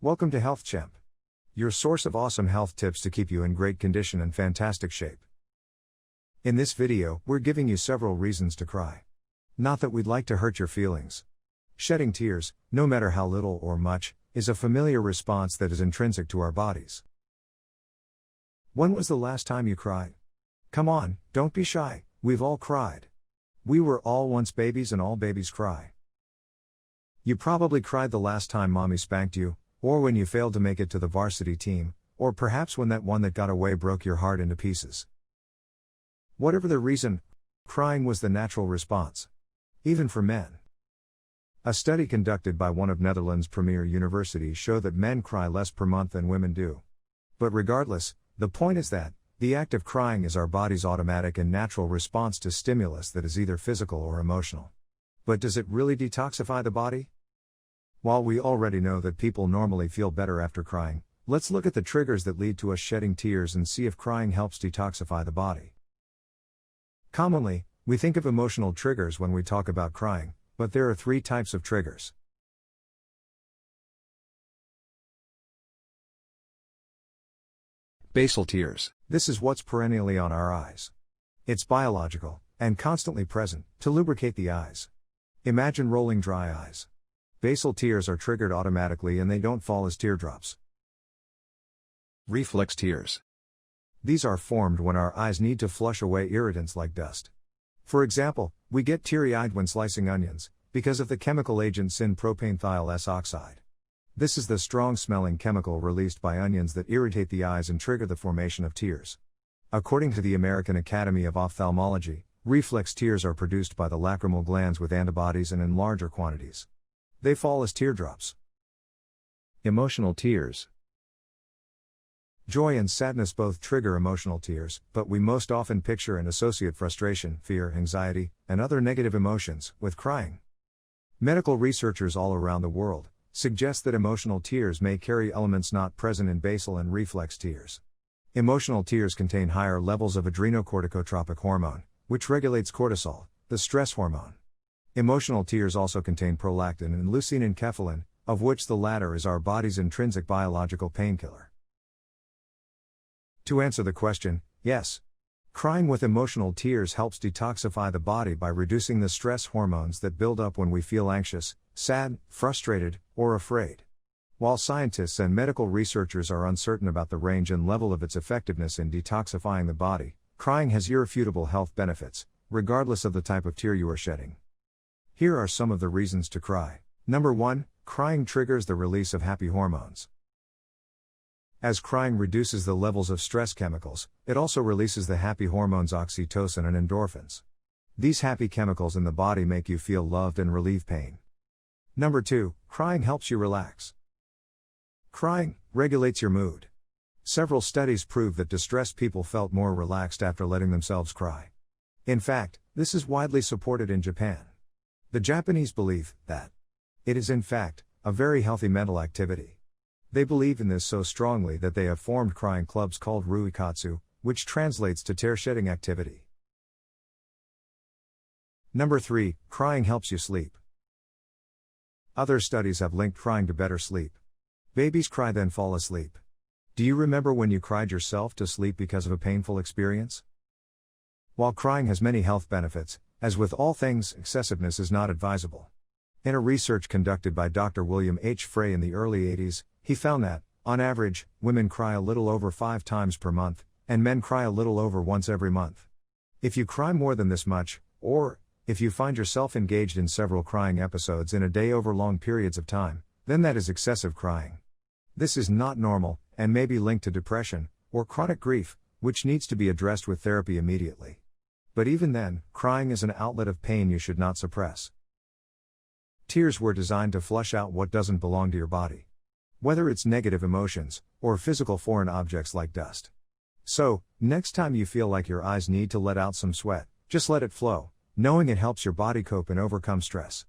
Welcome to Health Champ, your source of awesome health tips to keep you in great condition and fantastic shape. In this video, we're giving you several reasons to cry. Not that we'd like to hurt your feelings. Shedding tears, no matter how little or much, is a familiar response that is intrinsic to our bodies. When was the last time you cried? Come on, don't be shy, we've all cried. We were all once babies and all babies cry. You probably cried the last time mommy spanked you, or when you failed to make it to the varsity team, or perhaps when that one that got away broke your heart into pieces. Whatever the reason, crying was the natural response. Even for men. A study conducted by one of Netherlands' premier universities showed that men cry less per month than women do. But regardless, the point is that the act of crying is our body's automatic and natural response to stimulus that is either physical or emotional. But does it really detoxify the body? While we already know that people normally feel better after crying, let's look at the triggers that lead to us shedding tears and see if crying helps detoxify the body. Commonly, we think of emotional triggers when we talk about crying, but there are 3 types of triggers. Basal tears. This is what's perennially on our eyes. It's biological, and constantly present, to lubricate the eyes. Imagine rolling dry eyes. Basal tears are triggered automatically and they don't fall as teardrops. Reflex tears. These are formed when our eyes need to flush away irritants like dust. For example, we get teary-eyed when slicing onions, because of the chemical agent syn-propanethyl S-oxide. This is the strong-smelling chemical released by onions that irritate the eyes and trigger the formation of tears. According to the American Academy of Ophthalmology, reflex tears are produced by the lacrimal glands with antibodies and in larger quantities. They fall as teardrops. Emotional tears. Joy and sadness both trigger emotional tears, but we most often picture and associate frustration, fear, anxiety, and other negative emotions with crying. Medical researchers all around the world suggest that emotional tears may carry elements not present in basal and reflex tears. Emotional tears contain higher levels of adrenocorticotropic hormone, which regulates cortisol, the stress hormone. Emotional tears also contain prolactin and leucine-enkephalin, of which the latter is our body's intrinsic biological painkiller. To answer the question, yes. Crying with emotional tears helps detoxify the body by reducing the stress hormones that build up when we feel anxious, sad, frustrated, or afraid. While scientists and medical researchers are uncertain about the range and level of its effectiveness in detoxifying the body, crying has irrefutable health benefits, regardless of the type of tear you are shedding. Here are some of the reasons to cry. Number 1, crying triggers the release of happy hormones. As crying reduces the levels of stress chemicals, it also releases the happy hormones oxytocin and endorphins. These happy chemicals in the body make you feel loved and relieve pain. Number 2, crying helps you relax. Crying regulates your mood. Several studies prove that distressed people felt more relaxed after letting themselves cry. In fact, this is widely supported in Japan. The Japanese believe that it is in fact a very healthy mental activity. They believe in this so strongly that they have formed crying clubs called rui-katsu, which translates to tear-shedding activity. Number 3, crying helps you sleep. Other studies have linked crying to better sleep. Babies cry then fall asleep. Do you remember when you cried yourself to sleep because of a painful experience? While crying has many health benefits, as with all things, excessiveness is not advisable. In a research conducted by Dr. William H. Frey in the early 80s, he found that, on average, women cry a little over 5 times per month, and men cry a little over once every month. If you cry more than this much, or if you find yourself engaged in several crying episodes in a day over long periods of time, then that is excessive crying. This is not normal, and may be linked to depression, or chronic grief, which needs to be addressed with therapy immediately. But even then, crying is an outlet of pain you should not suppress. Tears were designed to flush out what doesn't belong to your body. Whether it's negative emotions, or physical foreign objects like dust. So, next time you feel like your eyes need to let out some sweat, just let it flow, knowing it helps your body cope and overcome stress.